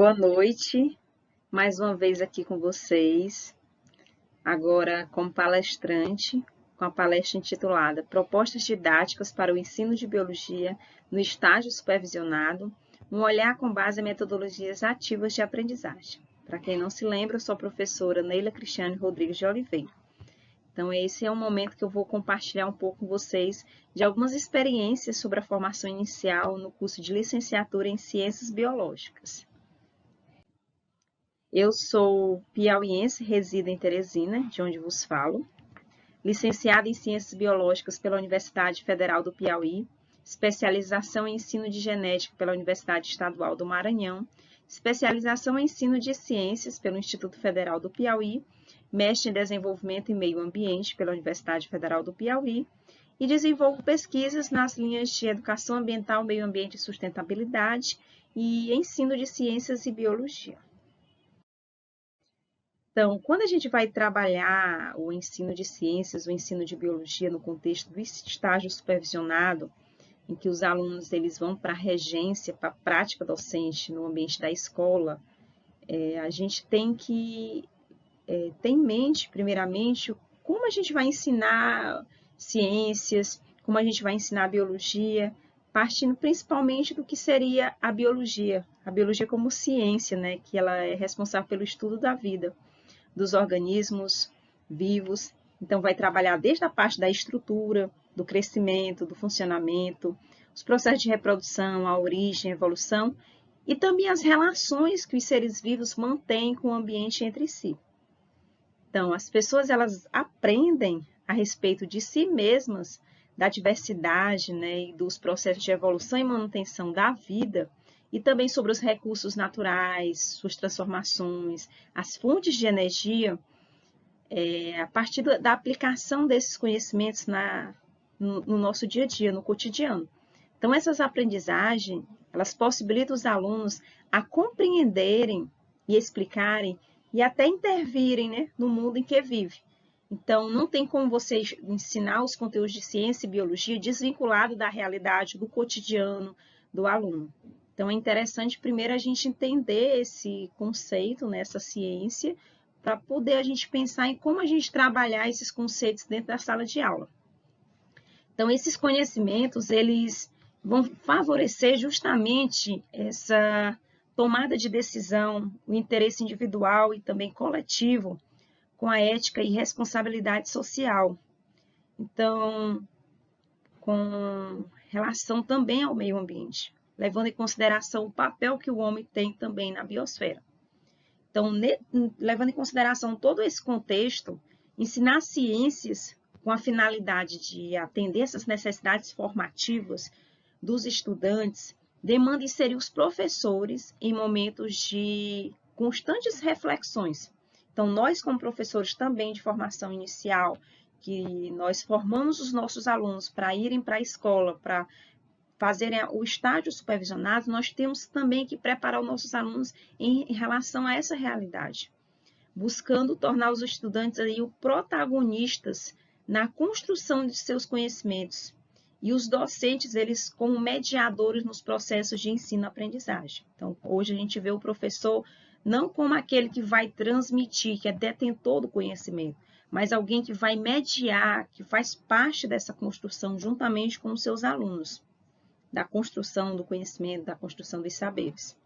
Boa noite, mais uma vez aqui com vocês, agora como palestrante, com a palestra intitulada Propostas Didáticas para o Ensino de Biologia no Estágio Supervisionado, um olhar com base em metodologias ativas de aprendizagem. Para quem não se lembra, eu sou a professora Neila Cristiane Rodrigues de Oliveira. Então, esse é um momento que eu vou compartilhar um pouco com vocês de algumas experiências sobre a formação inicial no curso de licenciatura em Ciências Biológicas. Eu sou piauiense, resido em Teresina, de onde vos falo. Licenciada em Ciências Biológicas pela Universidade Federal do Piauí, especialização em Ensino de Genética pela Universidade Estadual do Maranhão, especialização em Ensino de Ciências pelo Instituto Federal do Piauí, mestre em Desenvolvimento e Meio Ambiente pela Universidade Federal do Piauí e desenvolvo pesquisas nas linhas de Educação Ambiental, Meio Ambiente e Sustentabilidade e Ensino de Ciências e Biologia. Então, quando a gente vai trabalhar o ensino de ciências, o ensino de biologia no contexto do estágio supervisionado, em que os alunos eles vão para a regência, para a prática docente no ambiente da escola, a gente tem que ter em mente, primeiramente, como a gente vai ensinar ciências, como a gente vai ensinar biologia, partindo principalmente do que seria a biologia como ciência, né, que ela é responsável pelo estudo da vida, dos organismos vivos. Então, vai trabalhar desde a parte da estrutura, do crescimento, do funcionamento, os processos de reprodução, a origem, a evolução, e também as relações que os seres vivos mantêm com o ambiente entre si. Então, as pessoas elas aprendem a respeito de si mesmas, da diversidade, né, e dos processos de evolução e manutenção da vida, e também sobre os recursos naturais, suas transformações, as fontes de energia, a partir da aplicação desses conhecimentos no nosso dia a dia, no cotidiano. Então, essas aprendizagens, elas possibilitam os alunos a compreenderem e explicarem e até intervirem, né, no mundo em que vive. Então, não tem como você ensinar os conteúdos de ciência e biologia desvinculado da realidade, do cotidiano do aluno. Então, é interessante primeiro a gente entender esse conceito, né, essa ciência, para poder a gente pensar em como a gente trabalhar esses conceitos dentro da sala de aula. Então, esses conhecimentos, eles vão favorecer justamente essa tomada de decisão, o interesse individual e também coletivo, com a ética e responsabilidade social. Então, com relação também ao meio ambiente, levando em consideração o papel que o homem tem também na biosfera. Então, levando em consideração todo esse contexto, ensinar ciências com a finalidade de atender essas necessidades formativas dos estudantes, demanda inserir os professores em momentos de constantes reflexões. Então, nós, como professores também de formação inicial, que nós formamos os nossos alunos para irem para a escola, para fazerem o estágio supervisionado, nós temos também que preparar os nossos alunos em relação a essa realidade, buscando tornar os estudantes aí protagonistas na construção de seus conhecimentos e os docentes, eles como mediadores nos processos de ensino-aprendizagem. Então, hoje a gente vê o professor não como aquele que vai transmitir, que é detentor do conhecimento, mas alguém que vai mediar, que faz parte dessa construção juntamente com os seus alunos, da construção do conhecimento, da construção dos saberes.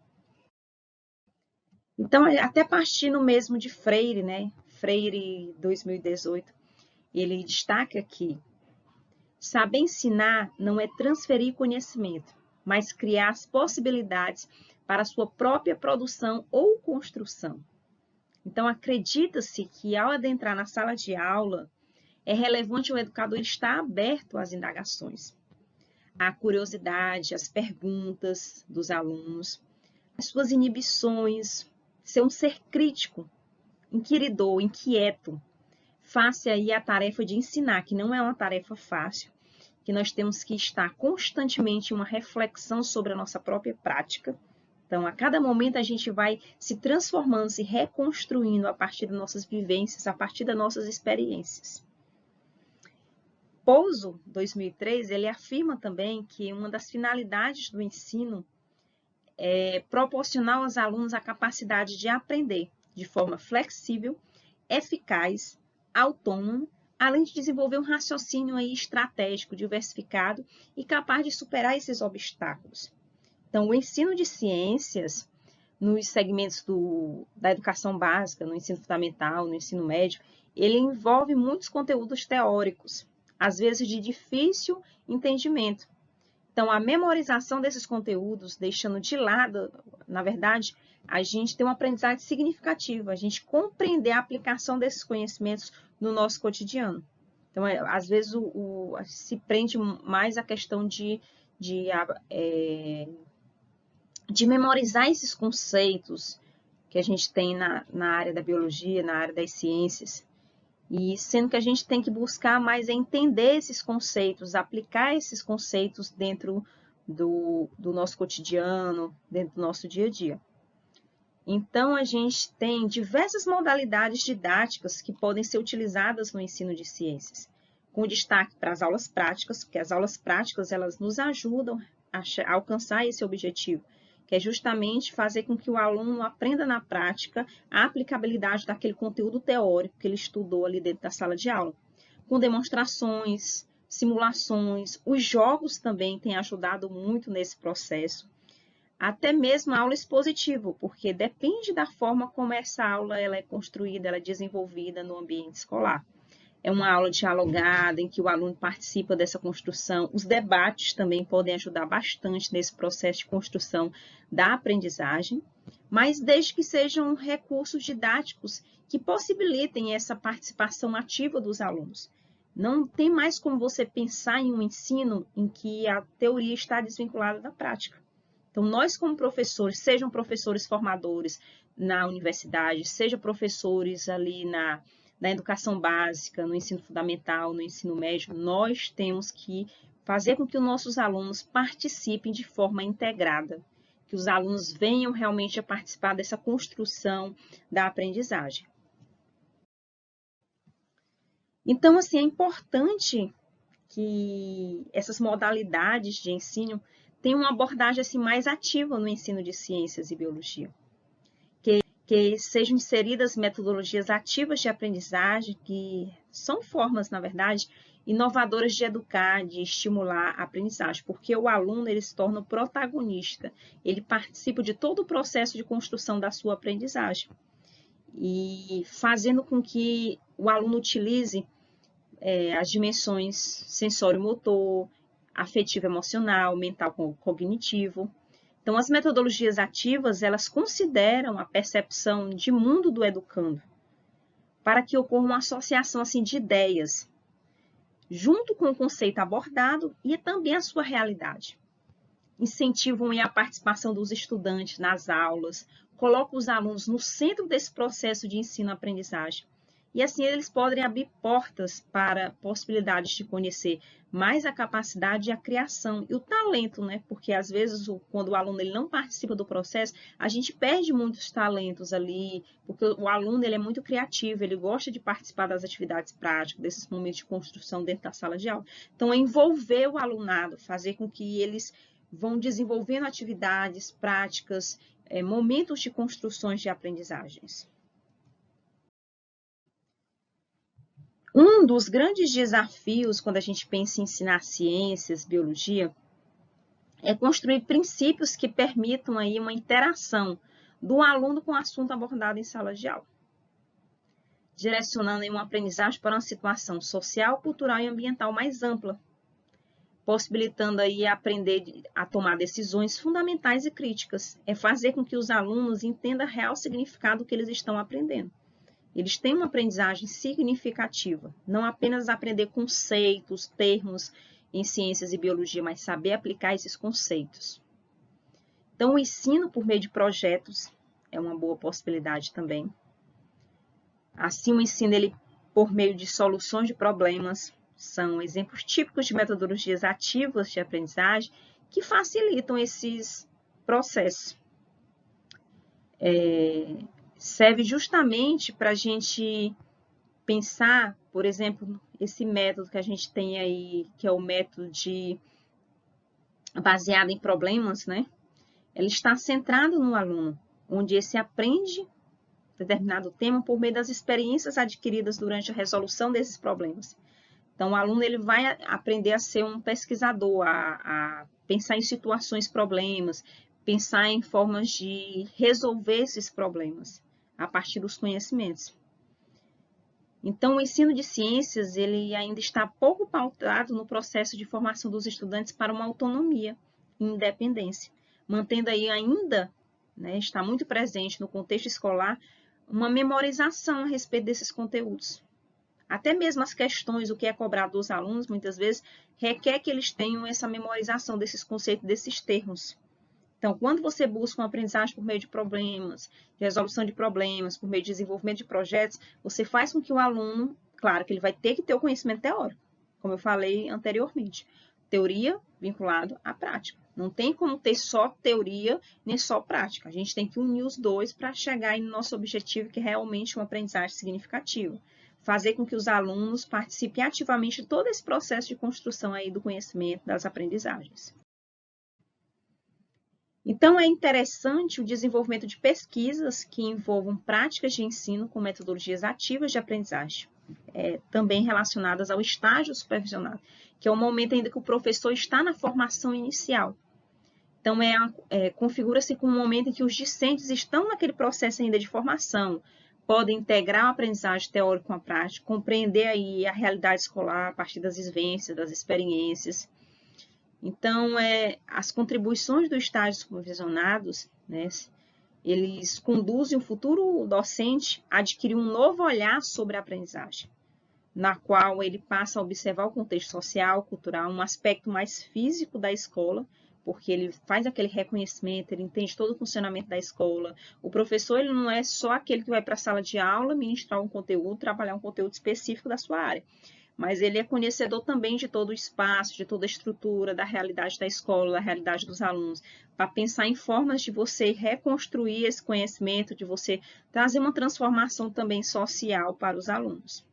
Então, até partindo mesmo de Freire, né? Freire 2018, ele destaca que saber ensinar não é transferir conhecimento, mas criar as possibilidades para a sua própria produção ou construção. Então, acredita-se que ao adentrar na sala de aula, é relevante o educador estar aberto às indagações, à curiosidade, às perguntas dos alunos, às suas inibições, ser um ser crítico, inquiridor, inquieto, face aí a tarefa de ensinar, que não é uma tarefa fácil, que nós temos que estar constantemente em uma reflexão sobre a nossa própria prática. Então, a cada momento a gente vai se transformando, se reconstruindo a partir das nossas vivências, a partir das nossas experiências. Pouso, 2003, ele afirma também que uma das finalidades do ensino proporcionar aos alunos a capacidade de aprender de forma flexível, eficaz, autônomo, além de desenvolver um raciocínio aí estratégico, diversificado e capaz de superar esses obstáculos. Então, o ensino de ciências nos segmentos da educação básica, no ensino fundamental, no ensino médio, ele envolve muitos conteúdos teóricos, às vezes de difícil entendimento. Então, a memorização desses conteúdos, deixando de lado, na verdade, a gente tem uma aprendizagem significativa, a gente compreender a aplicação desses conhecimentos no nosso cotidiano. Então, às vezes, se prende mais à questão de memorizar esses conceitos que a gente tem na área da biologia, na área das ciências, e sendo que a gente tem que buscar mais entender esses conceitos, aplicar esses conceitos dentro do nosso cotidiano, dentro do nosso dia a dia. Então, a gente tem diversas modalidades didáticas que podem ser utilizadas no ensino de ciências, com destaque para as aulas práticas, porque as aulas práticas elas nos ajudam a alcançar esse objetivo, que é justamente fazer com que o aluno aprenda na prática a aplicabilidade daquele conteúdo teórico que ele estudou ali dentro da sala de aula, com demonstrações, simulações. Os jogos também têm ajudado muito nesse processo, até mesmo a aula expositiva, porque depende da forma como essa aula ela é construída, ela é desenvolvida no ambiente escolar. É uma aula dialogada, em que o aluno participa dessa construção. Os debates também podem ajudar bastante nesse processo de construção da aprendizagem, mas desde que sejam recursos didáticos que possibilitem essa participação ativa dos alunos. Não tem mais como você pensar em um ensino em que a teoria está desvinculada da prática. Então, nós como professores, sejam professores formadores na universidade, sejam professores ali na educação básica, no ensino fundamental, no ensino médio, nós temos que fazer com que os nossos alunos participem de forma integrada, que os alunos venham realmente a participar dessa construção da aprendizagem. Então, assim, é importante que essas modalidades de ensino tenham uma abordagem assim, mais ativa no ensino de ciências e biologia. Que sejam inseridas metodologias ativas de aprendizagem, que são formas, na verdade, inovadoras de educar, de estimular a aprendizagem, porque o aluno ele se torna o protagonista, ele participa de todo o processo de construção da sua aprendizagem, e fazendo com que o aluno utilize as dimensões sensório-motor, afetivo-emocional, mental-cognitivo. Então, as metodologias ativas, elas consideram a percepção de mundo do educando, para que ocorra uma associação assim, de ideias, junto com o conceito abordado e também a sua realidade. Incentivam a participação dos estudantes nas aulas, colocam os alunos no centro desse processo de ensino-aprendizagem. E assim eles podem abrir portas para possibilidades de conhecer mais a capacidade e a criação e o talento, né? Porque às vezes quando o aluno ele não participa do processo, a gente perde muitos talentos ali, porque o aluno ele é muito criativo, ele gosta de participar das atividades práticas, desses momentos de construção dentro da sala de aula. Então, é envolver o alunado, fazer com que eles vão desenvolvendo atividades práticas, momentos de construções de aprendizagens. Um dos grandes desafios quando a gente pensa em ensinar ciências, biologia, é construir princípios que permitam aí uma interação do aluno com o assunto abordado em sala de aula, direcionando aí uma aprendizagem para uma situação social, cultural e ambiental mais ampla, possibilitando aí aprender a tomar decisões fundamentais e críticas, é fazer com que os alunos entendam o real significado do que eles estão aprendendo. Eles têm uma aprendizagem significativa, não apenas aprender conceitos, termos em ciências e biologia, mas saber aplicar esses conceitos. Então, o ensino por meio de projetos é uma boa possibilidade também. Assim, o ensino ele, por meio de soluções de problemas são exemplos típicos de metodologias ativas de aprendizagem que facilitam esses processos. Serve justamente para a gente pensar, por exemplo, esse método que a gente tem aí, que é o método baseado em problemas, né? ela está centrada no aluno, onde esse aprende determinado tema por meio das experiências adquiridas durante a resolução desses problemas. Então, o aluno ele vai aprender a ser um pesquisador, a pensar em situações, problemas, pensar em formas de resolver esses problemas a partir dos conhecimentos. Então, o ensino de ciências ele ainda está pouco pautado no processo de formação dos estudantes para uma autonomia e independência, mantendo aí ainda, né, está muito presente no contexto escolar, uma memorização a respeito desses conteúdos. Até mesmo as questões, o que é cobrado dos alunos, muitas vezes, requer que eles tenham essa memorização desses conceitos, desses termos. Então, quando você busca uma aprendizagem por meio de problemas, de resolução de problemas, por meio de desenvolvimento de projetos, você faz com que o aluno, claro que ele vai ter que ter o conhecimento teórico, como eu falei anteriormente, teoria vinculado à prática. Não tem como ter só teoria, nem só prática. A gente tem que unir os dois para chegar no nosso objetivo, que é realmente uma aprendizagem significativa. Fazer com que os alunos participem ativamente de todo esse processo de construção aí do conhecimento, das aprendizagens. Então, é interessante o desenvolvimento de pesquisas que envolvam práticas de ensino com metodologias ativas de aprendizagem, também relacionadas ao estágio supervisionado, que é o momento ainda que o professor está na formação inicial. Então, configura-se como um momento em que os discentes estão naquele processo ainda de formação, podem integrar a aprendizagem teórica com a prática, compreender aí a realidade escolar a partir das vivências, das experiências. Então, as contribuições do estágio supervisionados, né, eles conduzem o futuro docente a adquirir um novo olhar sobre a aprendizagem, na qual ele passa a observar o contexto social, cultural, um aspecto mais físico da escola, porque ele faz aquele reconhecimento, ele entende todo o funcionamento da escola. O professor ele não é só aquele que vai para a sala de aula, ministrar um conteúdo, trabalhar um conteúdo específico da sua área, mas ele é conhecedor também de todo o espaço, de toda a estrutura, da realidade da escola, da realidade dos alunos, para pensar em formas de você reconstruir esse conhecimento, de você trazer uma transformação também social para os alunos.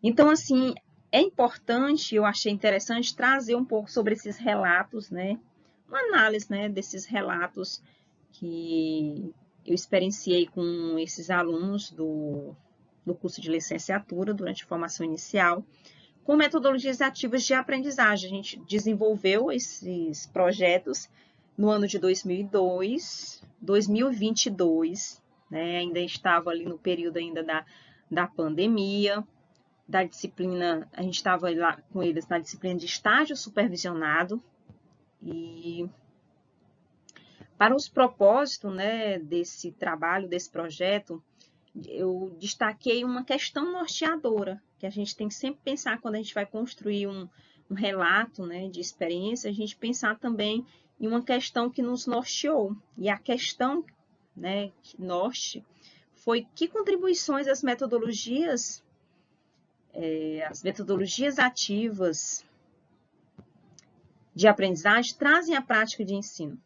Então, assim, é importante, eu achei interessante trazer um pouco sobre esses relatos, né? Uma análise, né, desses relatos que eu experienciei com esses alunos do curso de licenciatura durante a formação inicial, com metodologias ativas de aprendizagem. A gente desenvolveu esses projetos no ano de 2022, né? Ainda estava ali no período ainda da pandemia, da disciplina, a gente estava lá com eles na disciplina de estágio supervisionado, e para os propósitos, né, desse trabalho, desse projeto, eu destaquei uma questão norteadora, que a gente tem que sempre pensar quando a gente vai construir um relato, né, de experiência, a gente pensar também em uma questão que nos norteou. E a questão, né, norte foi que contribuições as metodologias ativas de aprendizagem trazem à prática de ensino.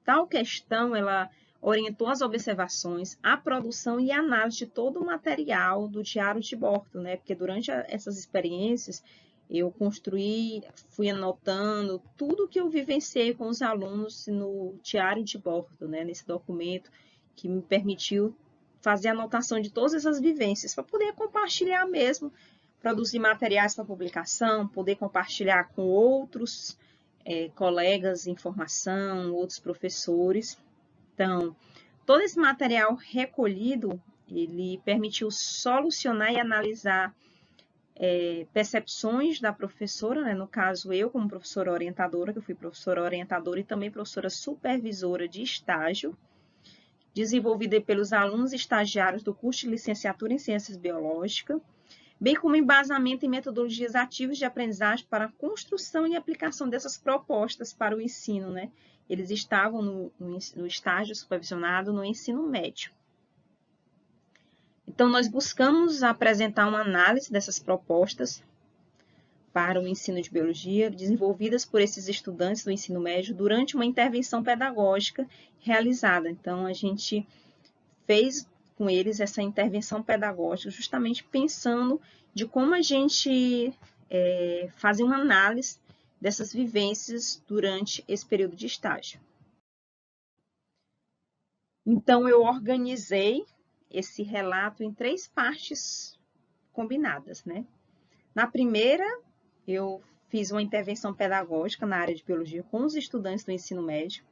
Tal questão, ela orientou as observações, a produção e a análise de todo o material do diário de bordo, né? Porque durante essas experiências, eu fui anotando tudo que eu vivenciei com os alunos no diário de bordo, né? Nesse documento que me permitiu fazer a anotação de todas essas vivências, para poder compartilhar mesmo, produzir materiais para publicação, poder compartilhar com outros colegas em formação, outros professores. Então, todo esse material recolhido, ele permitiu solucionar e analisar percepções da professora, né? No caso eu como professora orientadora, que eu fui professora orientadora e também professora supervisora de estágio, desenvolvida pelos alunos estagiários do curso de licenciatura em Ciências Biológicas, bem como embasamento em metodologias ativas de aprendizagem para a construção e aplicação dessas propostas para o ensino, né? Eles estavam no estágio supervisionado no ensino médio. Então, nós buscamos apresentar uma análise dessas propostas para o ensino de biologia, desenvolvidas por esses estudantes do ensino médio durante uma intervenção pedagógica realizada. Então, a gente fez com eles essa intervenção pedagógica, justamente pensando de como a gente fazer uma análise dessas vivências durante esse período de estágio. Então, eu organizei esse relato em 3 partes combinadas, né? Na primeira, eu fiz uma intervenção pedagógica na área de biologia com os estudantes do ensino médio,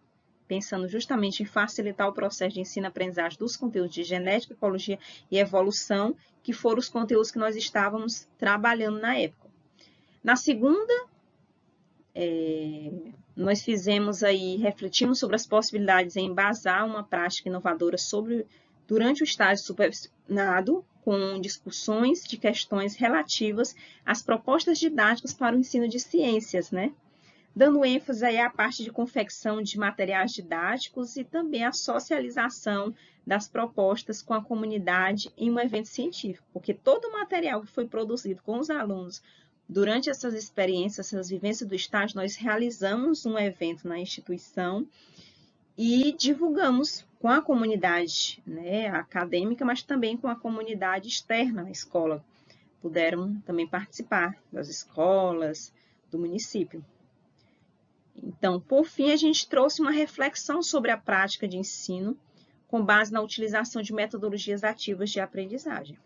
pensando justamente em facilitar o processo de ensino-aprendizagem dos conteúdos de genética, ecologia e evolução, que foram os conteúdos que nós estávamos trabalhando na época. Na segunda, nós refletimos sobre as possibilidades em embasar uma prática inovadora durante o estágio supervisionado, com discussões de questões relativas às propostas didáticas para o ensino de ciências, né? Dando ênfase aí à parte de confecção de materiais didáticos e também à socialização das propostas com a comunidade em um evento científico, porque todo o material que foi produzido com os alunos durante essas experiências, essas vivências do estágio, nós realizamos um evento na instituição e divulgamos com a comunidade, né, acadêmica, mas também com a comunidade externa à escola. Puderam também participar das escolas, do município. Então, por fim, a gente trouxe uma reflexão sobre a prática de ensino com base na utilização de metodologias ativas de aprendizagem.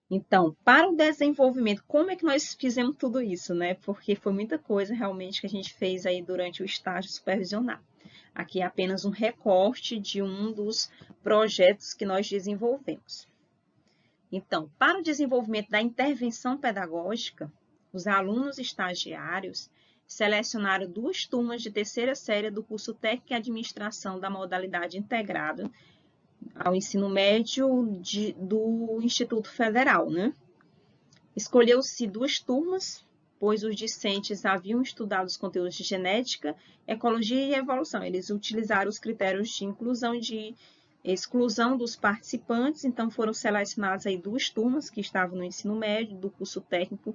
Então, para o desenvolvimento, como é que nós fizemos tudo isso, né? Porque foi muita coisa realmente que a gente fez aí durante o estágio supervisionado. Aqui é apenas um recorte de um dos projetos que nós desenvolvemos. Então, para o desenvolvimento da intervenção pedagógica, os alunos estagiários selecionaram 2 turmas de 3ª série do curso Técnico em Administração da modalidade integrada ao ensino médio do Instituto Federal, né? Escolheu-se 2 turmas, pois os discentes haviam estudado os conteúdos de genética, ecologia e evolução. Eles utilizaram os critérios de inclusão e de exclusão dos participantes, então foram selecionadas aí 2 turmas que estavam no ensino médio do curso técnico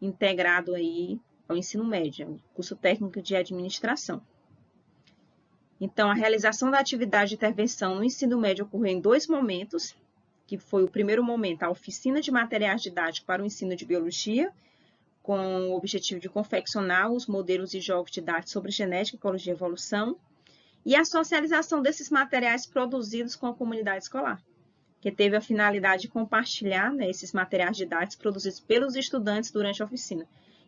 integrado aí ao ensino médio, curso técnico de administração. Então, a realização da atividade de intervenção no ensino médio ocorreu em 2 momentos, que foi o primeiro momento, a oficina de materiais didáticos para o ensino de biologia, com o objetivo de confeccionar os modelos e jogos didáticos sobre genética, ecologia e evolução, e a socialização desses materiais produzidos com a comunidade escolar, que teve a finalidade de compartilhar, né, esses materiais didáticos produzidos pelos estudantes durante a oficina.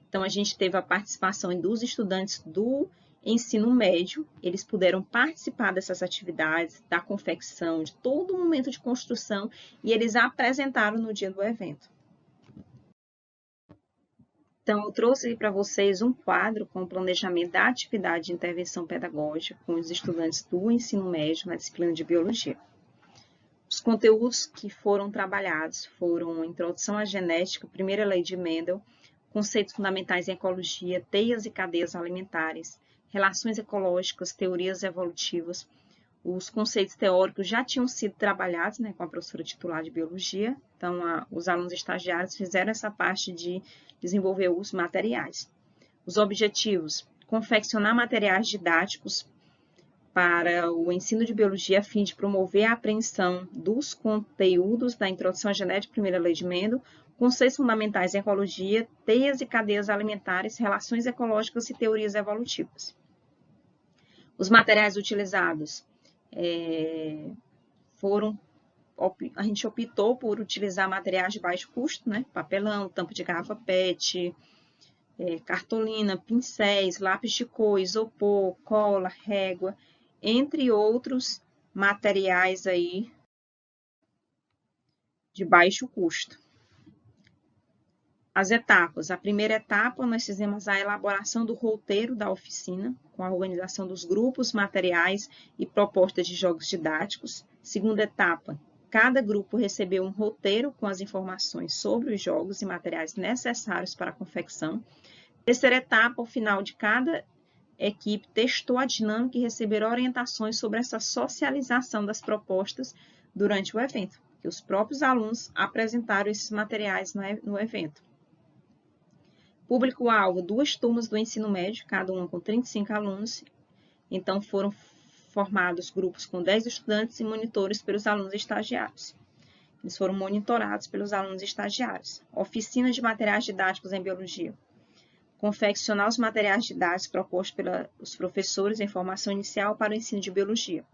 Então, a gente teve a participação dos estudantes do ensino médio, eles puderam participar dessas atividades, da confecção, de todo o momento de construção, e eles apresentaram no dia do evento. Então, eu trouxe para vocês um quadro com o planejamento da atividade de intervenção pedagógica com os estudantes do ensino médio na disciplina de biologia. Os conteúdos que foram trabalhados foram a introdução à genética, primeira lei de Mendel, conceitos fundamentais em ecologia, teias e cadeias alimentares, relações ecológicas, teorias evolutivas. Os conceitos teóricos já tinham sido trabalhados, né, com a professora titular de biologia, então os alunos estagiários fizeram essa parte de desenvolver os materiais. Os objetivos: confeccionar materiais didáticos para o ensino de biologia a fim de promover a apreensão dos conteúdos da introdução à genética, primeira lei de Mendel, conceitos fundamentais em ecologia, teias e cadeias alimentares, relações ecológicas e teorias evolutivas. Os materiais utilizados a gente optou por utilizar materiais de baixo custo, né? Papelão, tampa de garrafa PET, cartolina, pincéis, lápis de cor, isopor, cola, régua, entre outros materiais aí de baixo custo. As etapas. A primeira etapa, nós fizemos a elaboração do roteiro da oficina, com a organização dos grupos, materiais e propostas de jogos didáticos. Segunda etapa, cada grupo recebeu um roteiro com as informações sobre os jogos e materiais necessários para a confecção. Terceira etapa, ao final de cada equipe, testou a dinâmica e receberam orientações sobre essa socialização das propostas durante o evento, que os próprios alunos apresentaram esses materiais no evento. Público-alvo, 2 turmas do ensino médio, cada uma com 35 alunos. Então, foram formados grupos com 10 estudantes e monitores pelos alunos estagiários. Eles foram monitorados pelos alunos estagiários. Oficina de materiais didáticos em biologia. confeccionar os materiais didáticos propostos pelos professores em formação inicial para o ensino de biologia.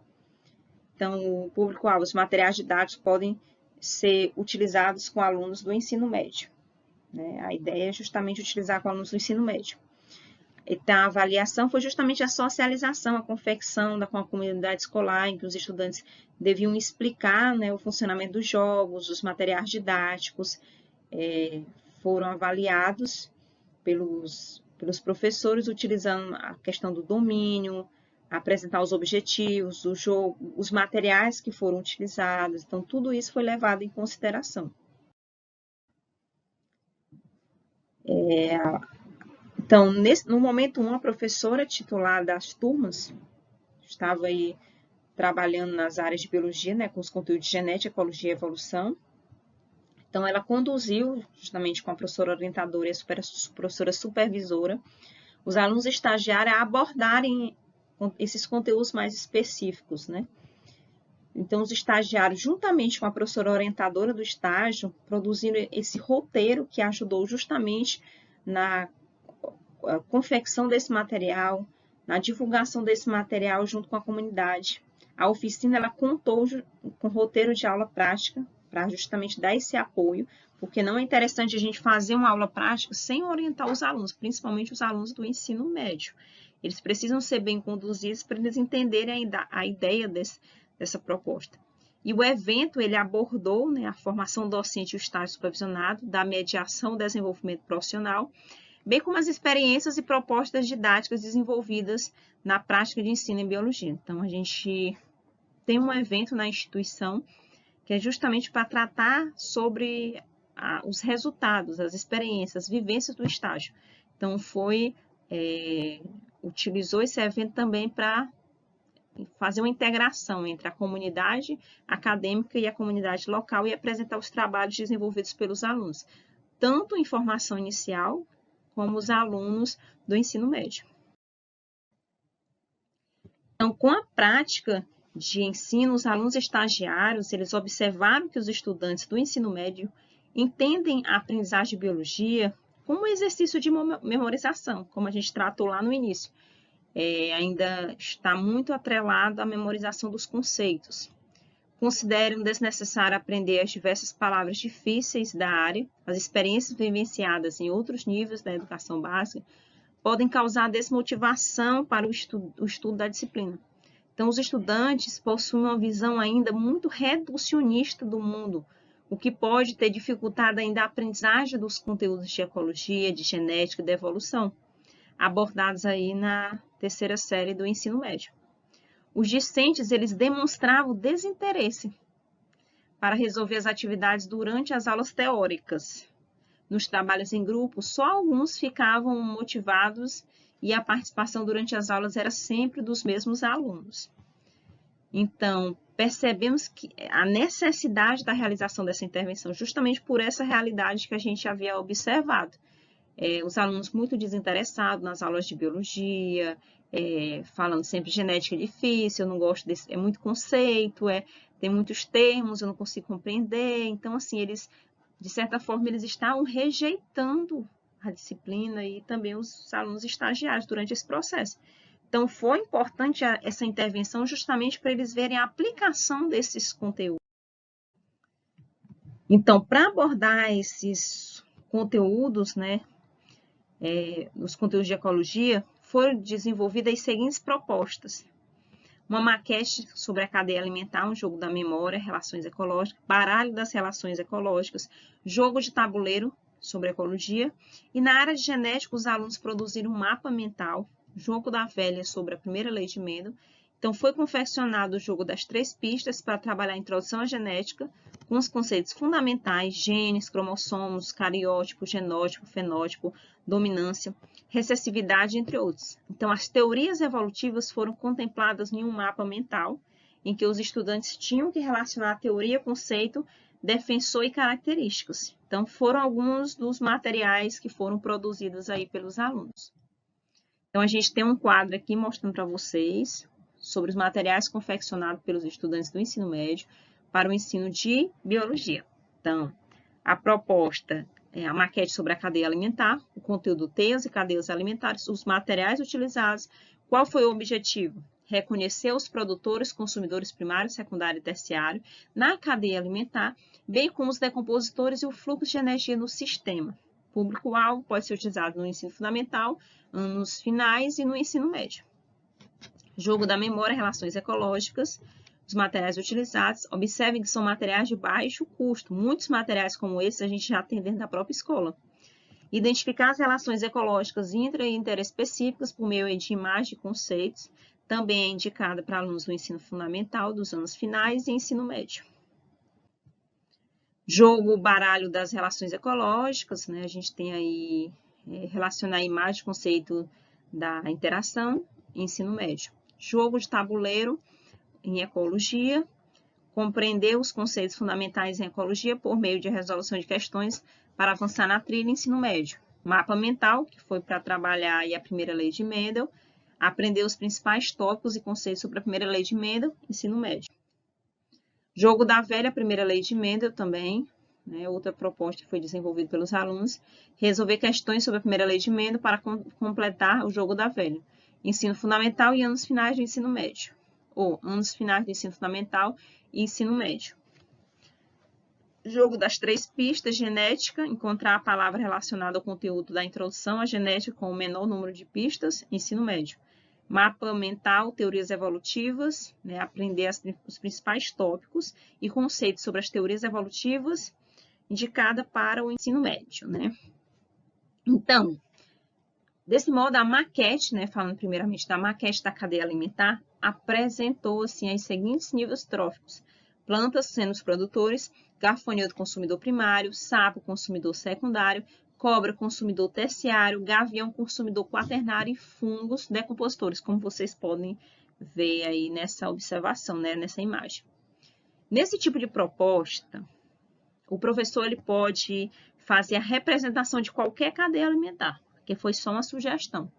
Então, o público-alvo, os materiais didáticos podem ser utilizados com alunos do ensino médio, né? A ideia é justamente utilizar com alunos do ensino médio. Então, a avaliação foi justamente a socialização, a confecção com a comunidade escolar, em que os estudantes deviam explicar, né, o funcionamento dos jogos, os materiais didáticos, foram avaliados pelos professores, utilizando a questão do domínio, apresentar os objetivos, o jogo, os materiais que foram utilizados. Então, tudo isso foi levado em consideração. Então, no momento 1, a professora titular das turmas estava aí trabalhando nas áreas de biologia, né, com os conteúdos de genética, ecologia e evolução. Então, ela conduziu, justamente com a professora orientadora e a professora supervisora, os alunos estagiários a abordarem esses conteúdos mais específicos, né? Então, os estagiários, juntamente com a professora orientadora do estágio, produziram esse roteiro que ajudou justamente na confecção desse material, na divulgação desse material junto com a comunidade. A oficina, ela contou com roteiro de aula prática, para justamente dar esse apoio, porque não é interessante a gente fazer uma aula prática sem orientar os alunos, principalmente os alunos do ensino médio. Eles precisam ser bem conduzidos para eles entenderem a ideia dessa proposta. E o evento, ele abordou, né, a formação docente e o estágio supervisionado, da mediação e desenvolvimento profissional, bem como as experiências e propostas didáticas desenvolvidas na prática de ensino em biologia. Então, a gente tem um evento na instituição que é justamente para tratar sobre os resultados, as experiências, as vivências do estágio. Então, utilizou esse evento também para fazer uma integração entre a comunidade acadêmica e a comunidade local e apresentar os trabalhos desenvolvidos pelos alunos, tanto em formação inicial, como os alunos do ensino médio. Então, com a prática de ensino, os alunos estagiários, eles observaram que os estudantes do ensino médio entendem a aprendizagem de biologia como exercício de memorização, como a gente tratou lá no início. Ainda está muito atrelado à memorização dos conceitos. Consideram desnecessário aprender as diversas palavras difíceis da área, as experiências vivenciadas em outros níveis da educação básica podem causar desmotivação para o estudo da disciplina. Então, os estudantes possuem uma visão ainda muito reducionista do mundo, o que pode ter dificultado ainda a aprendizagem dos conteúdos de ecologia, de genética e de evolução, abordados aí na terceira série do ensino médio. Os discentes, eles demonstravam desinteresse para resolver as atividades durante as aulas teóricas. Nos trabalhos em grupo, só alguns ficavam motivados e a participação durante as aulas era sempre dos mesmos alunos. Então, percebemos que a necessidade da realização dessa intervenção, justamente por essa realidade que a gente havia observado. Os alunos muito desinteressados nas aulas de biologia, falando sempre genética é difícil, eu não gosto desse, é muito conceito, tem muitos termos, eu não consigo compreender. Então, assim, eles, de certa forma, eles estavam rejeitando a disciplina e também os alunos estagiários durante esse processo. Então, foi importante essa intervenção justamente para eles verem a aplicação desses conteúdos. Então, para abordar esses conteúdos, né, nos conteúdos de ecologia, foram desenvolvidas as seguintes propostas. Uma maquete sobre a cadeia alimentar, um jogo da memória, relações ecológicas, baralho das relações ecológicas, jogo de tabuleiro sobre ecologia. E na área de genética, os alunos produziram um mapa mental, jogo da velha sobre a primeira lei de Mendel. Então, foi confeccionado o jogo das 3 pistas para trabalhar a introdução à genética, com os conceitos fundamentais, genes, cromossomos, cariótipo, genótipo, fenótipo, dominância, recessividade, entre outros. Então, as teorias evolutivas foram contempladas em um mapa mental, em que os estudantes tinham que relacionar a teoria, conceito, defensor e características. Então, foram alguns dos materiais que foram produzidos aí pelos alunos. Então, a gente tem um quadro aqui mostrando para vocês sobre os materiais confeccionados pelos estudantes do ensino médio para o ensino de biologia. Então, a proposta a maquete sobre a cadeia alimentar, o conteúdo teias e cadeias alimentares, os materiais utilizados. Qual foi o objetivo? Reconhecer os produtores, consumidores primário, secundário e terciário na cadeia alimentar, bem como os decompositores e o fluxo de energia no sistema. Público-alvo pode ser utilizado no ensino fundamental, anos finais e no ensino médio. Jogo da memória, relações ecológicas, os materiais utilizados. Observem que são materiais de baixo custo. Muitos materiais como esses a gente já tem dentro da própria escola. Identificar as relações ecológicas intra e interespecíficas por meio de imagens e conceitos. Também é indicada para alunos do ensino fundamental, dos anos finais e ensino médio. Jogo baralho das relações ecológicas, né? A gente tem aí relacionar a imagem e conceito da interação, ensino médio. Jogo de tabuleiro em ecologia, compreender os conceitos fundamentais em ecologia por meio de resolução de questões para avançar na trilha, ensino médio. Mapa mental, que foi para trabalhar aí a primeira lei de Mendel, aprender os principais tópicos e conceitos sobre a primeira lei de Mendel, ensino médio. Jogo da velha, primeira lei de Mendel também, né, outra proposta que foi desenvolvida pelos alunos, resolver questões sobre a primeira lei de Mendel para completar o jogo da velha. Ensino fundamental e anos finais do ensino médio, ou anos finais do ensino fundamental e ensino médio. Jogo das 3 pistas, genética, encontrar a palavra relacionada ao conteúdo da introdução à genética com o menor número de pistas, ensino médio. Mapa mental, teorias evolutivas, né, aprender os principais tópicos e conceitos sobre as teorias evolutivas, indicada para o ensino médio, né? Então, desse modo, a maquete, né, falando primeiramente da maquete da cadeia alimentar, apresentou assim, os seguintes níveis tróficos. Plantas sendo os produtores, gafanhoto consumidor primário, sapo consumidor secundário, cobra consumidor terciário, gavião consumidor quaternário e fungos decompositores, como vocês podem ver aí nessa observação, né, nessa imagem. Nesse tipo de proposta, o professor ele pode fazer a representação de qualquer cadeia alimentar, que foi só uma sugestão,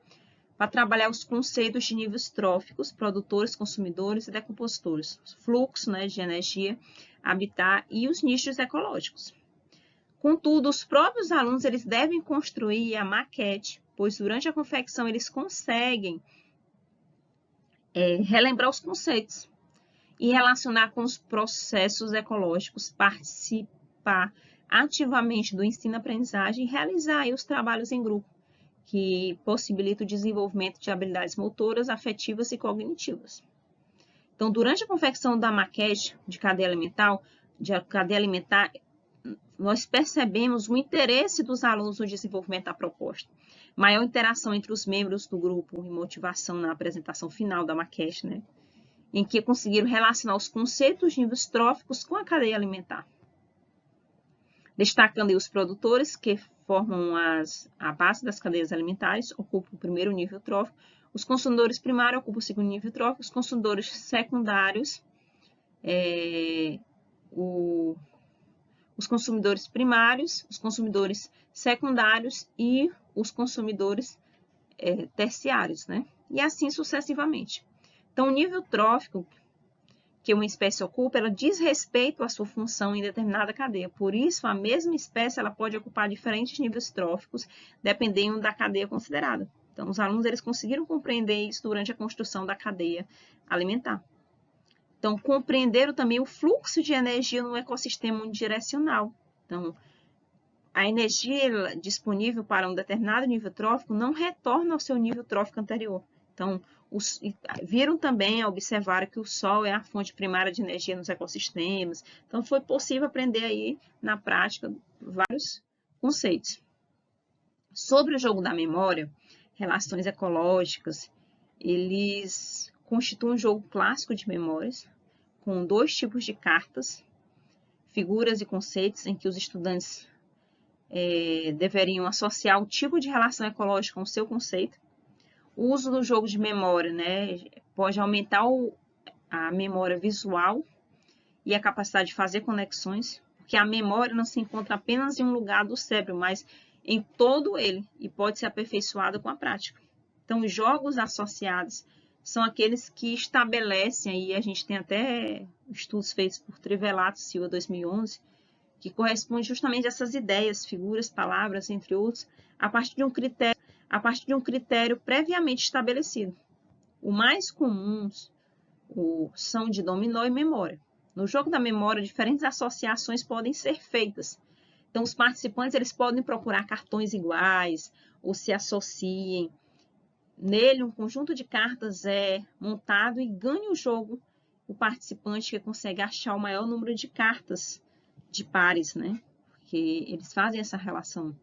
para trabalhar os conceitos de níveis tróficos, produtores, consumidores e decompositores, fluxo, né, de energia, habitat e os nichos ecológicos. Contudo, os próprios alunos eles devem construir a maquete, pois durante a confecção eles conseguem relembrar os conceitos e relacionar com os processos ecológicos, participar ativamente do ensino-aprendizagem e realizar aí os trabalhos em grupo, que possibilita o desenvolvimento de habilidades motoras, afetivas e cognitivas. Então, durante a confecção da maquete de cadeia alimentar, nós percebemos o interesse dos alunos no desenvolvimento da proposta. Maior interação entre os membros do grupo e motivação na apresentação final da maquete, né? Em que conseguiram relacionar os conceitos de níveis tróficos com a cadeia alimentar. Destacando aí os produtores, que formam a base das cadeias alimentares, ocupam o primeiro nível trófico, os consumidores primários ocupam o segundo nível trófico, os consumidores secundários, os consumidores primários, os consumidores secundários e os consumidores terciários, né? E assim sucessivamente. Então, o nível trófico que uma espécie ocupa, ela diz respeito à sua função em determinada cadeia. Por isso, a mesma espécie ela pode ocupar diferentes níveis tróficos, dependendo da cadeia considerada. Então, os alunos eles conseguiram compreender isso durante a construção da cadeia alimentar. Então, compreenderam também o fluxo de energia no ecossistema unidirecional. Então, a energia disponível para um determinado nível trófico não retorna ao seu nível trófico anterior. Então, viram também, observaram que o Sol é a fonte primária de energia nos ecossistemas. Então, foi possível aprender aí, na prática, vários conceitos. Sobre o jogo da memória, relações ecológicas, eles constituem um jogo clássico de memórias, com 2 tipos de cartas, figuras e conceitos, em que os estudantes deveriam associar o tipo de relação ecológica com o seu conceito. O uso do jogo de memória, né, pode aumentar a memória visual e a capacidade de fazer conexões, porque a memória não se encontra apenas em um lugar do cérebro, mas em todo ele, e pode ser aperfeiçoada com a prática. Então, os jogos associados são aqueles que estabelecem, aí a gente tem até estudos feitos por Trivelato Silva, 2011, que corresponde justamente a essas ideias, figuras, palavras, entre outros, a partir de um critério previamente estabelecido. O mais comuns são de dominó e memória. No jogo da memória, diferentes associações podem ser feitas. Então, os participantes eles podem procurar cartões iguais ou se associem. Nele, um conjunto de cartas é montado e ganha o jogo o participante que consegue achar o maior número de cartas de pares, né? Porque eles fazem essa relação.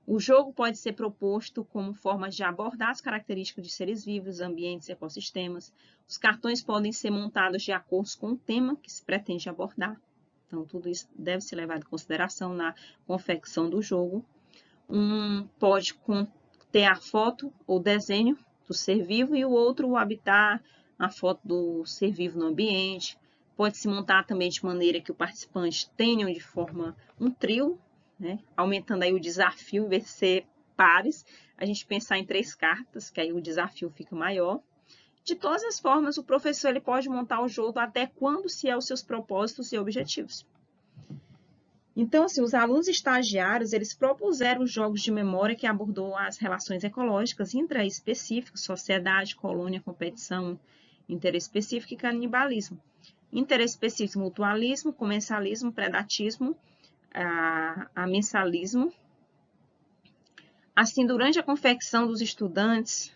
O jogo pode ser proposto como forma de abordar as características de seres vivos, ambientes e ecossistemas. Os cartões podem ser montados de acordo com o tema que se pretende abordar. Então, tudo isso deve ser levado em consideração na confecção do jogo. Pode ter a foto ou desenho do ser vivo e o outro o habitat, a foto do ser vivo no ambiente. Pode se montar também de maneira que o participante tenha de forma um trio, né? Aumentando aí o desafio, em vez de ser pares, a gente pensar em 3 cartas, que aí o desafio fica maior. De todas as formas, o professor ele pode montar o jogo adequando-se aos seus propósitos e objetivos. Então, assim, os alunos estagiários, eles propuseram jogos de memória que abordou as relações ecológicas, intraespecíficos, sociedade, colônia, competição, interespecífico e canibalismo. Interespecífico, mutualismo, comensalismo, predatismo, amensalismo. Assim, durante a confecção dos estudantes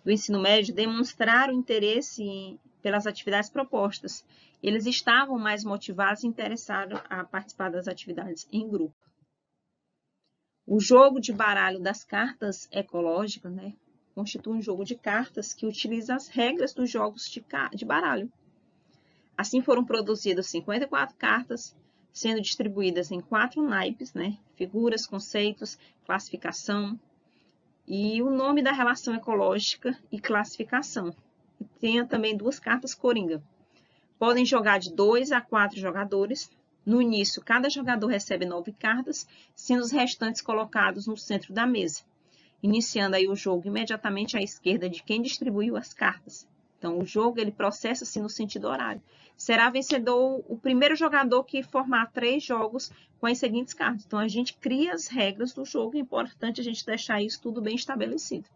do ensino médio, demonstraram interesse pelas atividades propostas. Eles estavam mais motivados e interessados a participar das atividades em grupo. O jogo de baralho das cartas ecológicas, né, constitui um jogo de cartas que utiliza as regras dos jogos de baralho. Assim foram produzidas 54 cartas, sendo distribuídas em 4 naipes, né, figuras, conceitos, classificação, e o nome da relação ecológica e classificação. E tem também 2 cartas coringa. Podem jogar de 2 a 4 jogadores. No início, cada jogador recebe 9 cartas, sendo os restantes colocados no centro da mesa, iniciando aí o jogo imediatamente à esquerda de quem distribuiu as cartas. Então, o jogo ele processa-se no sentido horário. Será vencedor o primeiro jogador que formar 3 jogos com as seguintes cartas. Então, a gente cria as regras do jogo, é importante a gente deixar isso tudo bem estabelecido.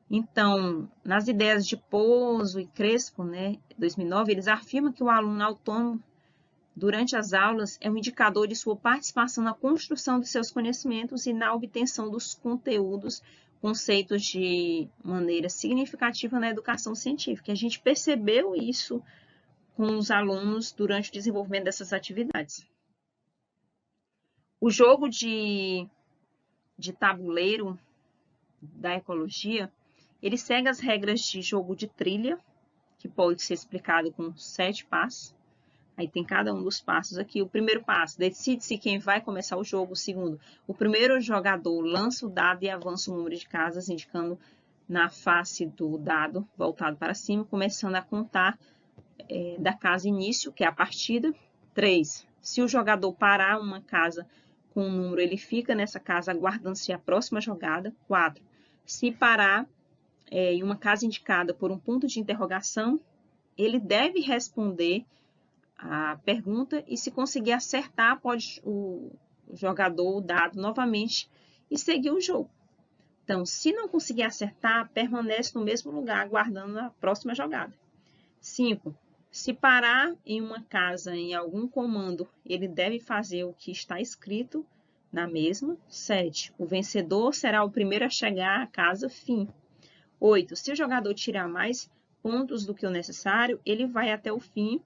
Então, nas ideias de Pozo e Crespo, né, 2009, eles afirmam que o aluno autônomo, durante as aulas, é um indicador de sua participação na construção de seus conhecimentos e na obtenção dos conteúdos, conceitos de maneira significativa na educação científica. A gente percebeu isso com os alunos durante o desenvolvimento dessas atividades. O jogo de tabuleiro da ecologia, ele segue as regras de jogo de trilha, que pode ser explicado com 7 passos. Aí tem cada um dos passos aqui. O primeiro passo, decide-se quem vai começar o jogo. O segundo, o primeiro jogador lança o dado e avança o número de casas, indicando na face do dado voltado para cima, começando a contar da casa início, que é a partida. 3, se o jogador parar uma casa com um número, ele fica nessa casa aguardando-se a próxima jogada. 4, se parar em uma casa indicada por um ponto de interrogação, ele deve responder a pergunta e, se conseguir acertar, pode o jogador o dado novamente e seguir o jogo. Então, se não conseguir acertar, permanece no mesmo lugar aguardando a próxima jogada. 5, se parar em uma casa em algum comando, ele deve fazer o que está escrito na mesma. 7, o vencedor será o primeiro a chegar à casa fim. 8, se o jogador tirar mais pontos do que o necessário, ele vai até o fim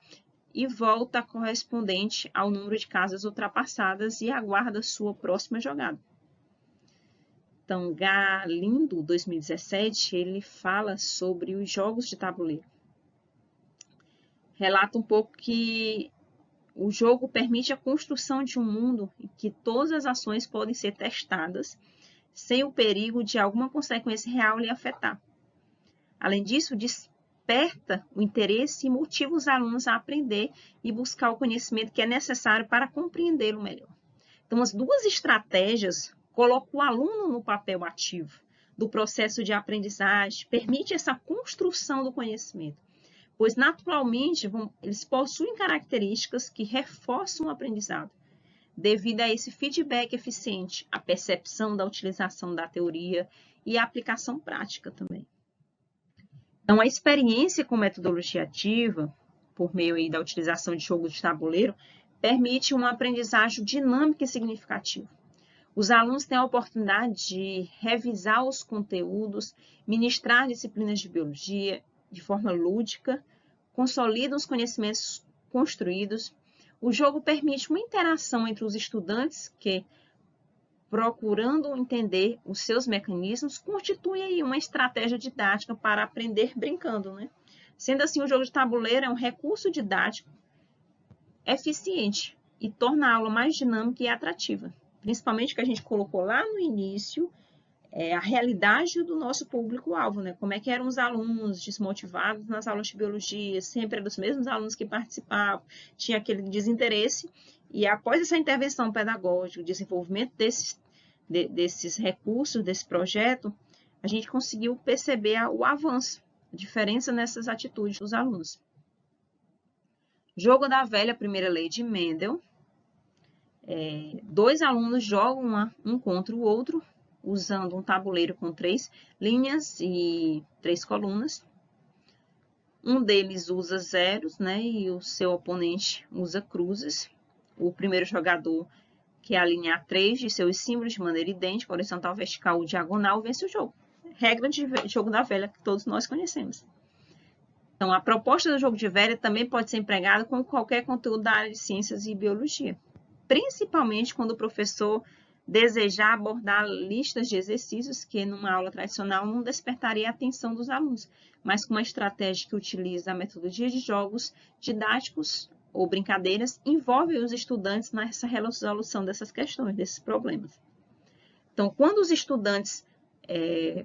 e volta correspondente ao número de casas ultrapassadas e aguarda sua próxima jogada. Então, Galindo, 2017, ele fala sobre os jogos de tabuleiro. Relata um pouco que o jogo permite a construção de um mundo em que todas as ações podem ser testadas sem o perigo de alguma consequência real lhe afetar. Além disso, desperta o interesse e motiva os alunos a aprender e buscar o conhecimento que é necessário para compreendê-lo melhor. Então, as 2 estratégias colocam o aluno no papel ativo do processo de aprendizagem, permite essa construção do conhecimento. pois naturalmente eles possuem características que reforçam o aprendizado, devido a esse feedback eficiente, a percepção da utilização da teoria e a aplicação prática também. Então, a experiência com metodologia ativa, por meio aí da utilização de jogos de tabuleiro, permite uma aprendizagem dinâmica e significativa. Os alunos têm a oportunidade de revisar os conteúdos, ministrar disciplinas de biologia de forma lúdica, consolidam os conhecimentos construídos. O jogo permite uma interação entre os estudantes que, procurando entender os seus mecanismos, constitui aí uma estratégia didática para aprender brincando, né? Sendo assim, o jogo de tabuleiro é um recurso didático eficiente e torna a aula mais dinâmica e atrativa. Principalmente o que a gente colocou lá no início, a realidade do nosso público-alvo, né? Como é que eram os alunos desmotivados nas aulas de biologia, sempre eram os mesmos alunos que participavam, tinha aquele desinteresse, e após essa intervenção pedagógica, o desenvolvimento desses recursos, desse projeto, a gente conseguiu perceber o avanço, a diferença nessas atitudes dos alunos. Jogo da velha primeira lei de Mendel. Dois alunos jogam um contra o outro, usando um tabuleiro com 3 linhas e 3 colunas. Um deles usa zeros, né, e o seu oponente usa cruzes. O primeiro jogador, que alinhar 3 de seus símbolos de maneira idêntica, horizontal, vertical ou diagonal, vence o jogo. Regra de jogo da velha que todos nós conhecemos. Então, a proposta do jogo de velha também pode ser empregada com qualquer conteúdo da área de ciências e biologia, principalmente quando o professor desejar abordar listas de exercícios que, numa aula tradicional, não despertaria a atenção dos alunos, mas com uma estratégia que utiliza a metodologia de jogos didáticos ou brincadeiras, envolve os estudantes nessa resolução dessas questões, desses problemas. Então, quando os estudantes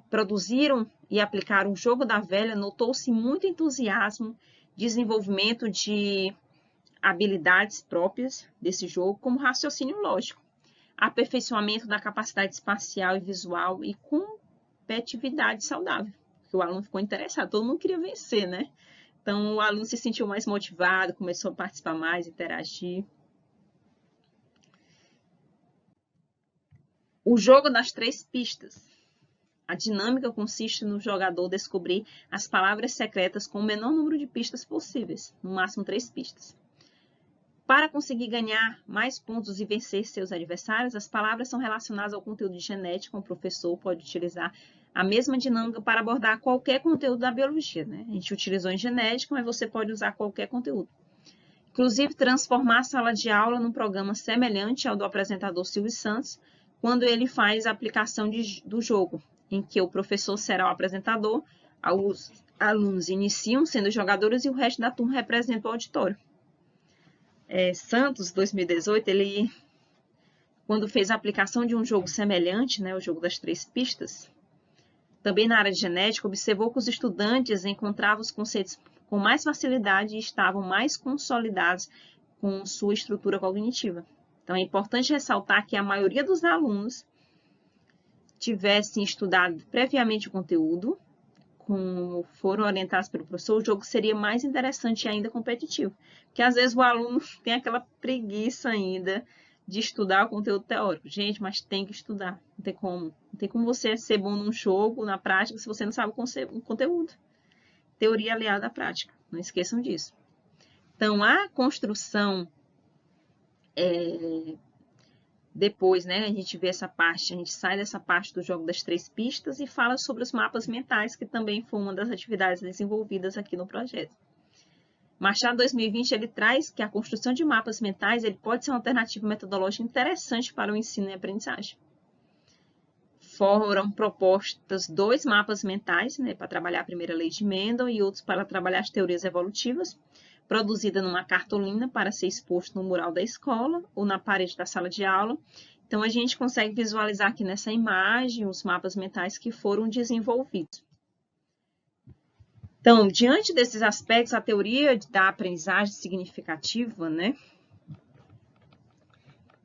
produziram e aplicaram o jogo da velha, notou-se muito entusiasmo, desenvolvimento de habilidades próprias desse jogo, como raciocínio lógico, aperfeiçoamento da capacidade espacial e visual e competitividade saudável, porque o aluno ficou interessado, todo mundo queria vencer, né? Então, o aluno se sentiu mais motivado, começou a participar mais, interagir. O jogo das 3 pistas. A dinâmica consiste no jogador descobrir as palavras secretas com o menor número de pistas possíveis, no máximo 3 pistas. Para conseguir ganhar mais pontos e vencer seus adversários, as palavras são relacionadas ao conteúdo genético. O professor pode utilizar a mesma dinâmica para abordar qualquer conteúdo da biologia, né? A gente utilizou em genética, mas você pode usar qualquer conteúdo. Inclusive, transformar a sala de aula num programa semelhante ao do apresentador Silvio Santos, quando ele faz a aplicação do jogo, em que o professor será o apresentador, os alunos iniciam sendo jogadores e o resto da turma representa o auditório. Santos, 2018, ele, quando fez a aplicação de um jogo semelhante, né, o jogo das 3 pistas, também na área de genética, observou que os estudantes encontravam os conceitos com mais facilidade e estavam mais consolidados com sua estrutura cognitiva. Então, é importante ressaltar que a maioria dos alunos tivessem estudado previamente o conteúdo, como foram orientados pelo professor, o jogo seria mais interessante e ainda competitivo. Porque às vezes o aluno tem aquela preguiça ainda de estudar o conteúdo teórico. Gente, mas tem que estudar, não tem como. Não tem como você ser bom num jogo, na prática, se você não sabe o conteúdo. Teoria aliada à prática, não esqueçam disso. Então, a construção, depois, né, a gente vê essa parte, a gente sai dessa parte do jogo das 3 pistas e fala sobre os mapas mentais, que também foi uma das atividades desenvolvidas aqui no projeto. Machado, 2020, ele traz que a construção de mapas mentais ele pode ser uma alternativa metodológica interessante para o ensino e aprendizagem. Foram propostas 2 mapas mentais, né, para trabalhar a primeira lei de Mendel e outros para trabalhar as teorias evolutivas, produzida numa cartolina para ser exposto no mural da escola ou na parede da sala de aula. Então, a gente consegue visualizar aqui nessa imagem os mapas mentais que foram desenvolvidos. Então, diante desses aspectos, a teoria da aprendizagem significativa, né,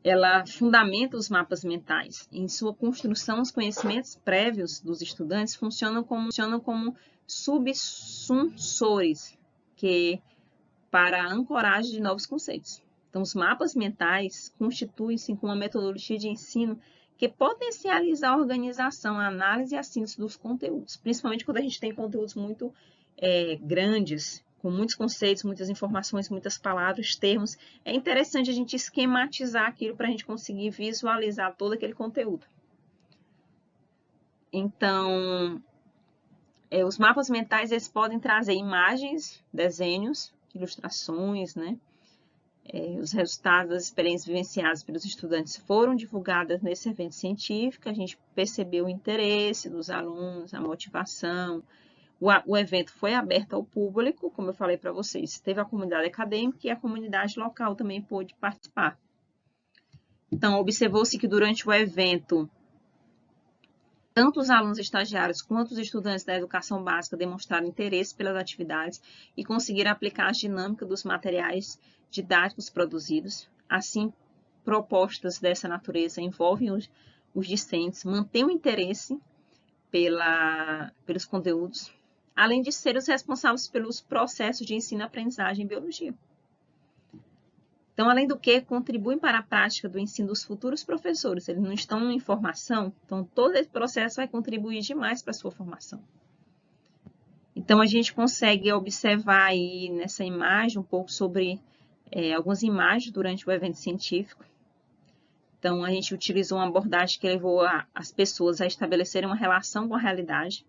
ela fundamenta os mapas mentais. Em sua construção, os conhecimentos prévios dos estudantes funcionam como subsunsores para a ancoragem de novos conceitos. Então, os mapas mentais constituem-se com uma metodologia de ensino que potencializa a organização, a análise e a síntese dos conteúdos, principalmente quando a gente tem conteúdos muito grandes, com muitos conceitos, muitas informações, muitas palavras, termos. É interessante a gente esquematizar aquilo para a gente conseguir visualizar todo aquele conteúdo. Então, os mapas mentais eles podem trazer imagens, desenhos, ilustrações, né? Os resultados das experiências vivenciadas pelos estudantes foram divulgadas nesse evento científico, a gente percebeu o interesse dos alunos, a motivação. O evento foi aberto ao público, como eu falei para vocês, teve a comunidade acadêmica e a comunidade local também pôde participar. Então, observou-se que durante o evento, tanto os alunos estagiários quanto os estudantes da educação básica demonstraram interesse pelas atividades e conseguiram aplicar a dinâmica dos materiais didáticos produzidos. Assim, propostas dessa natureza envolvem os discentes, mantêm o interesse pelos conteúdos, além de ser os responsáveis pelos processos de ensino-aprendizagem em biologia. Então, além do que, contribuem para a prática do ensino dos futuros professores. Eles não estão em formação, então todo esse processo vai contribuir demais para a sua formação. Então, a gente consegue observar aí nessa imagem um pouco sobre algumas imagens durante o evento científico. Então, a gente utilizou uma abordagem que levou as pessoas a estabelecerem uma relação com a realidade,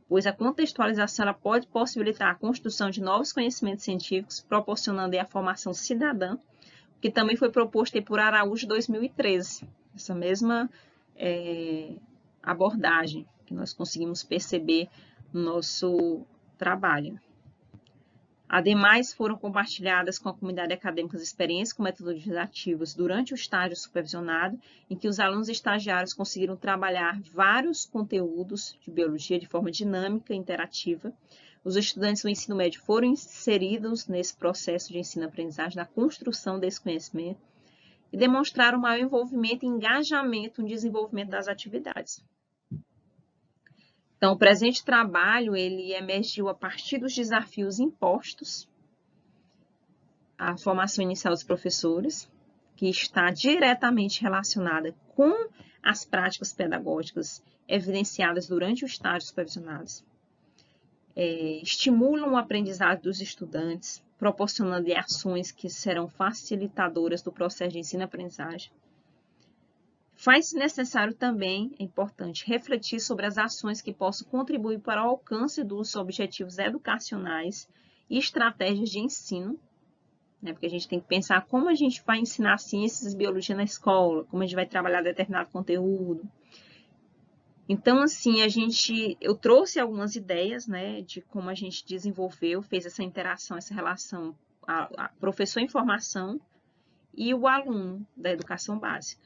pois a contextualização ela pode possibilitar a construção de novos conhecimentos científicos, proporcionando a formação cidadã, que também foi proposto por Araújo em 2013. Essa mesma abordagem que nós conseguimos perceber no nosso trabalho. Ademais, foram compartilhadas com a comunidade acadêmica as experiências com metodologias ativas durante o estágio supervisionado, em que os alunos estagiários conseguiram trabalhar vários conteúdos de biologia de forma dinâmica e interativa. Os estudantes do ensino médio foram inseridos nesse processo de ensino-aprendizagem, na construção desse conhecimento, e demonstraram maior envolvimento e engajamento no desenvolvimento das atividades. Então, o presente trabalho, ele emergiu a partir dos desafios impostos à formação inicial dos professores, que está diretamente relacionada com as práticas pedagógicas evidenciadas durante o estágio supervisionado. Estimulam o aprendizado dos estudantes, proporcionando ações que serão facilitadoras do processo de ensino-aprendizagem. Faz-se necessário também, é importante, refletir sobre as ações que possam contribuir para o alcance dos objetivos educacionais e estratégias de ensino, né? Porque a gente tem que pensar como a gente vai ensinar ciências e biologia na escola, como a gente vai trabalhar determinado conteúdo. Então, assim, eu trouxe algumas ideias, né, de como a gente desenvolveu, fez essa interação, essa relação, a professor em formação e o aluno da educação básica.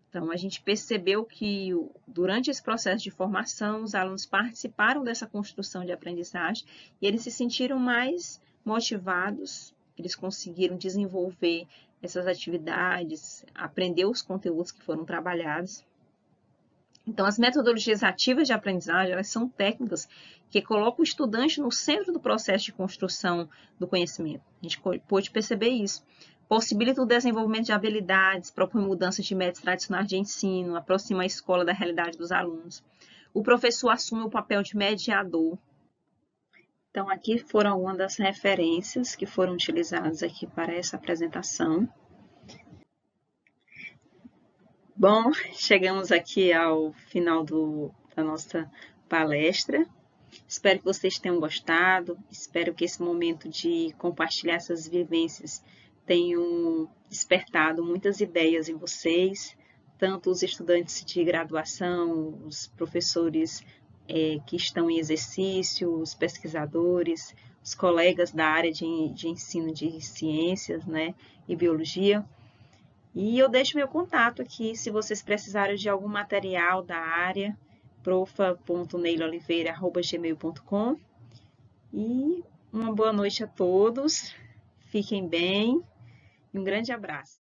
Então, a gente percebeu que durante esse processo de formação, os alunos participaram dessa construção de aprendizagem e eles se sentiram mais motivados, eles conseguiram desenvolver essas atividades, aprender os conteúdos que foram trabalhados. Então, as metodologias ativas de aprendizagem, elas são técnicas que colocam o estudante no centro do processo de construção do conhecimento. A gente pôde perceber isso. Possibilita o desenvolvimento de habilidades, propõe mudanças de métodos tradicionais de ensino, aproxima a escola da realidade dos alunos. O professor assume o papel de mediador. Então, aqui foram algumas das referências que foram utilizadas aqui para essa apresentação. Bom, chegamos aqui ao final da nossa palestra. Espero que vocês tenham gostado, espero que esse momento de compartilhar essas vivências tenham despertado muitas ideias em vocês, tanto os estudantes de graduação, os professores que estão em exercício, os pesquisadores, os colegas da área de ensino de ciências, né, e biologia. E eu deixo meu contato aqui, se vocês precisarem de algum material da área, profa.neiloliveira@gmail.com. E uma boa noite a todos, fiquem bem e um grande abraço.